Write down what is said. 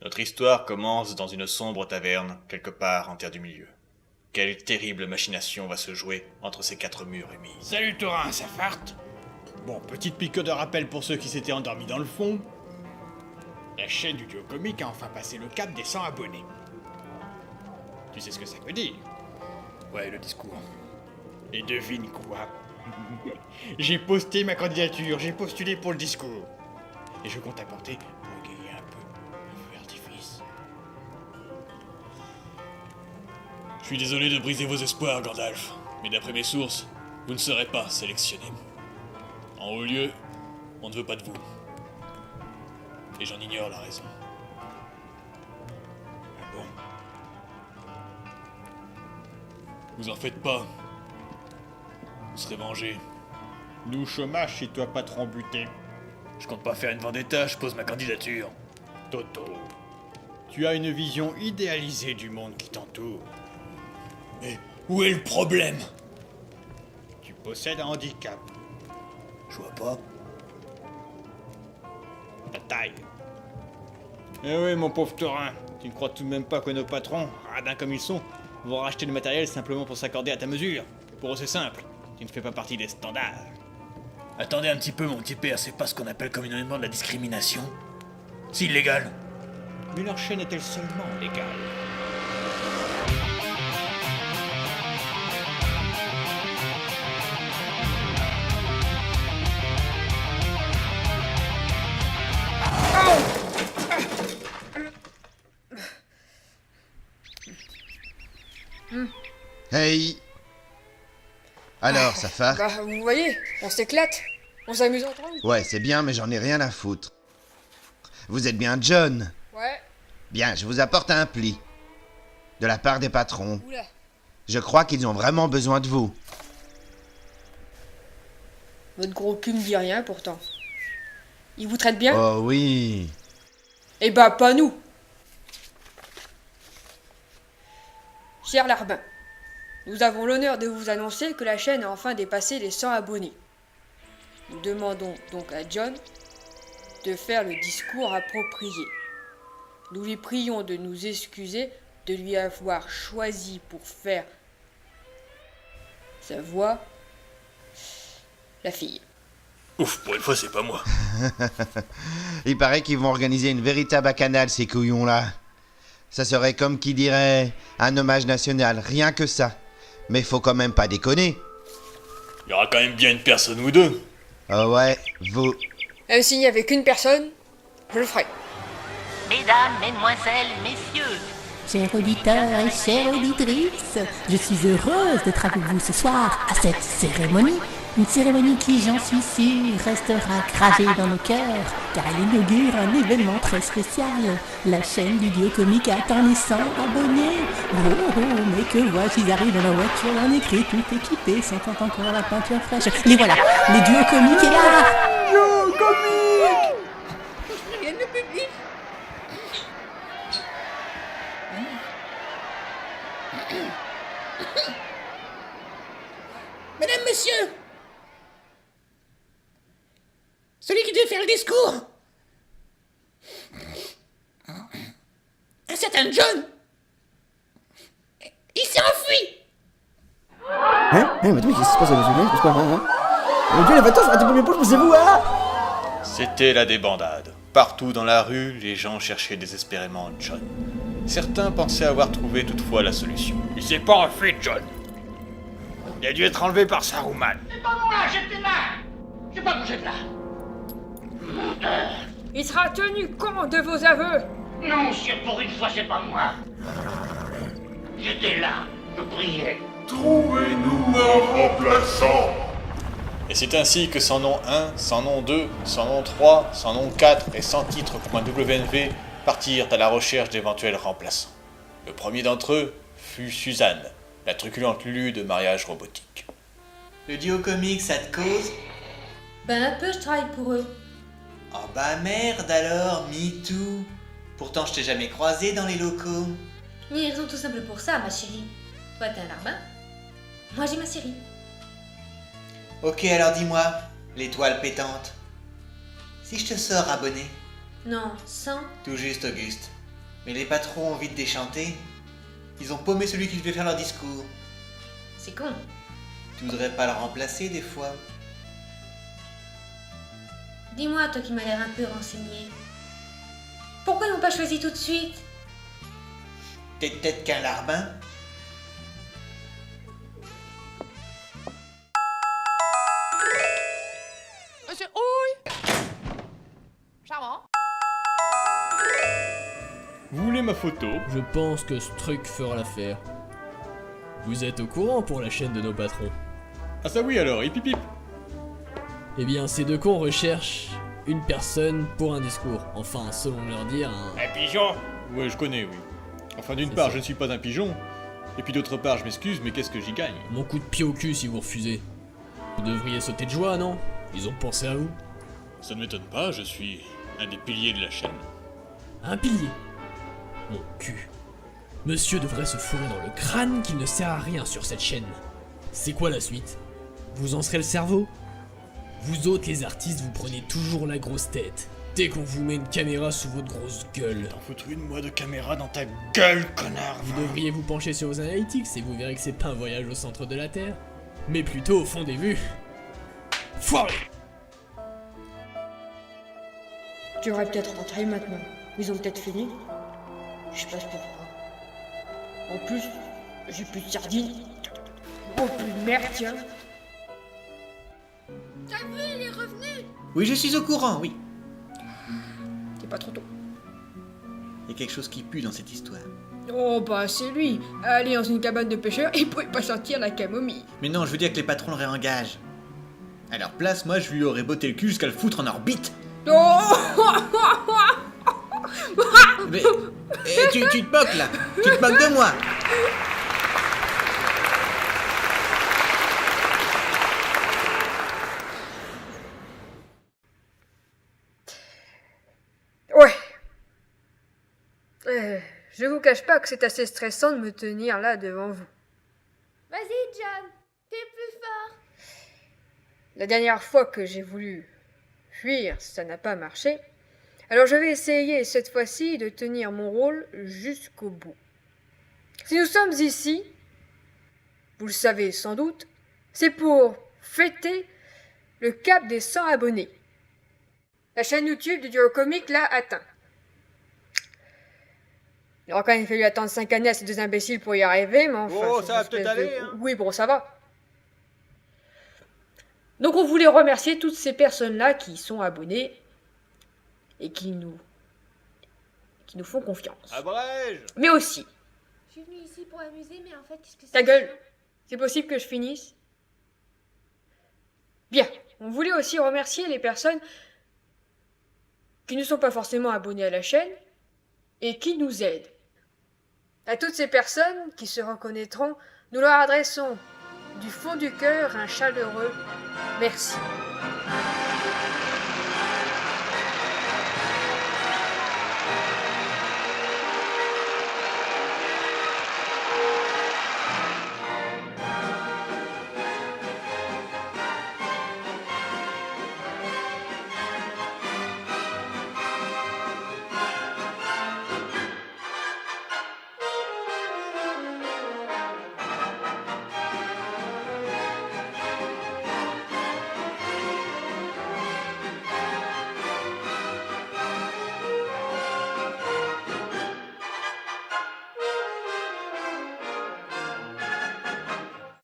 Notre histoire commence dans une sombre taverne, quelque part en Terre du Milieu. Quelle terrible machination va se jouer entre ces quatre murs humides. Salut Thorin, ça farte? Bon, petite piqûre de rappel pour ceux qui s'étaient endormis dans le fond. La chaîne du duo comique a enfin passé le cap des 100 abonnés. Tu sais ce que ça veut dire? Ouais, le discours. Et devine quoi? J'ai posté ma candidature, j'ai postulé pour le discours. Et je compte apporter pour égayer un peu un feu d'artifice. Je suis désolé de briser vos espoirs, Gandalf, mais d'après mes sources, vous ne serez pas sélectionné. En haut lieu, on ne veut pas de vous. Et j'en ignore la raison. Ah bon? Vous en faites pas. Vous serez vengé. Nous chômage si toi patron buté. Je compte pas faire une vendetta, je pose ma candidature. Toto, tu as une vision idéalisée du monde qui t'entoure. Mais où est le problème? Tu possèdes un handicap, Je vois pas. ta taille. Eh oui, mon pauvre Thorin, tu ne crois tout de même pas que nos patrons, radins comme ils sont, vont racheter le matériel simplement pour s'accorder à ta mesure? Pour eux, c'est simple, tu ne fais pas partie des standards. Attendez un petit peu, mon petit père, c'est pas ce qu'on appelle communément de la discrimination? C'est illégal. Mais leur chaîne est-elle seulement légale? Hey! Alors, ça fait? Bah, vous voyez, on s'éclate. On s'amuse entre nous. Ouais, c'est bien, mais j'en ai rien à foutre. Vous êtes bien John? Ouais. Bien, je vous apporte un pli. De la part des patrons. Oula. Je crois qu'ils ont vraiment besoin de vous. Votre gros cul me dit rien pourtant. Il vous traite bien? Oh oui. Eh bah, pas nous. Cher Larbin, nous avons l'honneur de vous annoncer que la chaîne a enfin dépassé les 100 abonnés. Nous demandons donc à John de faire le discours approprié. Nous lui prions de nous excuser de lui avoir choisi pour faire sa voix la fille. Ouf, pour une fois, c'est pas moi. Il paraît qu'ils vont organiser une véritable bacchanale, ces couillons-là. Ça serait comme qui dirait un hommage national, rien que ça. Mais faut quand même pas déconner. Il y aura quand même bien une personne ou deux. Oh ouais, vous... Même s'il n'y avait qu'une personne, je le ferai. Mesdames, Mesdemoiselles, Messieurs, Chers auditeurs et chères auditrices, je suis heureuse d'être avec vous ce soir à cette cérémonie. Une cérémonie qui, j'en suis sûre, restera gravée dans nos cœurs, car elle inaugure un événement très spécial. La chaîne du duo comique atteint les 100 abonnés. Oh, oh, mais que vois-je, ils arrivent dans la voiture en écrit, tout équipés, sentant encore la peinture fraîche. Les voilà, le duo comique est là. Duo comique! Mesdames, Messieurs, celui qui devait faire le discours, un certain John, il s'est enfui. Mais qu'est-ce qui se passe avec ce quoi, Mon Dieu, les vatos, arrêtez pour posez-vous, hein? C'était la débandade. Partout dans la rue, les gens cherchaient désespérément John. Certains pensaient avoir trouvé toutefois la solution. Il s'est pas enfui, John. Il a dû être enlevé par Saruman. C'est pas moi, j'étais là. J'ai pas bougé de là. Il sera tenu compte de vos aveux. Non, monsieur, pour une fois, c'est pas moi. J'étais là, je priais. Trouvez-nous un remplaçant. Et c'est ainsi que sans nom 1, sans nom 2, sans nom 3, sans nom 4 et sans titre.wnv partirent à la recherche d'éventuels remplaçants. Le premier d'entre eux fut Suzanne, la truculente Lulu de mariage robotique. Le duo comique, ça te cause? Ben un peu, je travaille pour eux. Oh bah merde alors, me too. Pourtant je t'ai jamais croisé dans les locaux. Il y a une raison tout simple pour ça, ma chérie. Toi, t'es un larbin. Moi, j'ai ma série. Ok, alors dis-moi, l'étoile pétante. Si je te sors abonné, Non, sans. tout juste Auguste, Mais les patrons ont envie de déchanter. Ils ont paumé celui qui devait faire leur discours. C'est con. Tu voudrais pas le remplacer des fois? Dis-moi, toi qui m'as l'air un peu renseigné. Pourquoi ils m'ont pas choisi tout de suite? T'es peut-être qu'un larbin? Monsieur Houille! Charmant. Vous voulez ma photo? Je pense que ce truc fera l'affaire. Vous êtes au courant pour la chaîne de nos patrons? Ah ça oui alors, hip hip hip. Eh bien, ces deux cons recherchent une personne pour un discours. Enfin, selon leur dire, Un pigeon? Ouais, je connais, oui. Enfin, d'une C'est part, ça. je ne suis pas un pigeon. Et puis d'autre part, je m'excuse, mais qu'est-ce que j'y gagne? mon coup de pied au cul si vous refusez. Vous devriez sauter de joie, non? Ils ont pensé à vous. Ça ne m'étonne pas, je suis un des piliers de la chaîne. Un pilier? Mon cul. Monsieur devrait se fourrer dans le crâne qu'il ne sert à rien sur cette chaîne. C'est quoi la suite? Vous en serez le cerveau? Vous autres les artistes, vous prenez toujours la grosse tête. Dès qu'on vous met une caméra sous votre grosse gueule. T'en foutre une, moi, de caméra dans ta gueule, connard! Vous devriez vous pencher sur vos analytics et vous verrez que c'est pas un voyage au centre de la Terre, mais plutôt au fond des vues. Foiré! Tu aurais peut-être rentré maintenant. Ils ont peut-être fini. Je passe pour quoi. En plus, j'ai plus de sardines. Oh, plus de merde, tiens. T'as vu, il est revenu. Oui, je suis au courant, oui. C'est pas trop tôt. Il y a quelque chose qui pue dans cette histoire. Oh, bah, c'est lui. Aller dans une cabane de pêcheurs et pouvait pas sentir la camomille. Mais non, je veux dire que les patrons le réengagent. À leur place, moi, je lui aurais botté le cul jusqu'à le foutre en orbite. Oh Mais tu te moques, là. Tu te moques de moi. Ouais. Je vous cache pas que c'est assez stressant de me tenir là devant vous. Vas-y, John. Fais plus fort. La dernière fois que j'ai voulu fuir, ça n'a pas marché. Alors je vais essayer cette fois-ci de tenir mon rôle jusqu'au bout. Si nous sommes ici, vous le savez sans doute, c'est pour fêter le cap des 100 abonnés. La chaîne YouTube du duo comique l'a atteint. Il aura quand même fallu attendre 5 années à ces deux imbéciles pour y arriver, mais enfin... Oh, c'est ça va une peut-être espèce de- aller, hein. Oui, bon, ça va. Donc on voulait remercier toutes ces personnes-là qui sont abonnées et qui nous font confiance. Abrège! Mais aussi, Je suis venue ici pour amuser, mais en fait, qu'est-ce que c'est? ta gueule, c'est possible que je finisse? Bien, on voulait aussi remercier les personnes qui ne sont pas forcément abonnées à la chaîne et qui nous aident. À toutes ces personnes qui se reconnaîtront, nous leur adressons du fond du cœur un chaleureux merci.